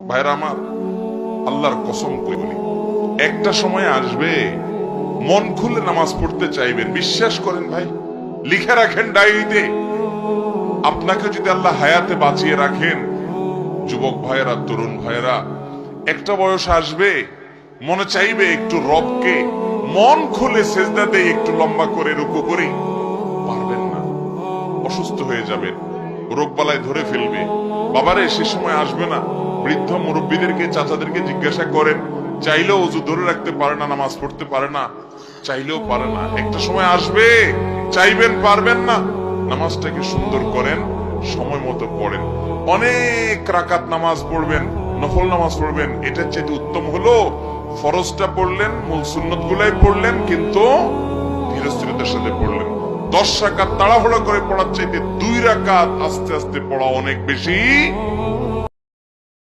ভাইরা আমার, আল্লাহর কসম করে বলি, একটা সময় আসবে মন খুলে নামাজ পড়তে চাইবেন। বিশ্বাস করেন ভাই, লিখে রাখেন ডায়েরিতে। আপনাকে যদি আল্লাহ হায়াতে বাঁচিয়ে রাখেন, যুবক ভাইয়েরা, তরুণ ভাইয়েরা, একটা বয়স আসবে মনে চাইবে একটু রবকে মন খুলে সেজদা দিয়ে একটু লম্বা করে রুকু করি। পারবেন না, অসুস্থ হয়ে যাবেন, রোগবালায় ধরে ফেলবে। বাবারে, সে সময় আসবে না? বৃদ্ধ মুরব্বীদেরকে, চাচাদেরকে জিজ্ঞাসা করেন, চাইলেও অজু ধরে রাখতে পারে না, নামাজ পড়তে পারে না, চাইলেও পারে না। একটা সময় আসবে চাইবেন, পারবেন না। নামাজটাকে সুন্দর করেন, সময় মতো পড়েন, অনেক রাকাত নামাজ পড়বেন, নফল নামাজ পড়বেন। এটার চেয়ে উত্তম হলো ফরজটা পড়লেন, মূল সুন্নত গুলাই পড়লেন, কিন্তু ধীরস্থিরতার সাথে পড়লেন। 10 রাকাত তাড়াহুড়া করে পড়ার চাইতে 2 রাকাত আস্তে আস্তে পড়া অনেক বেশি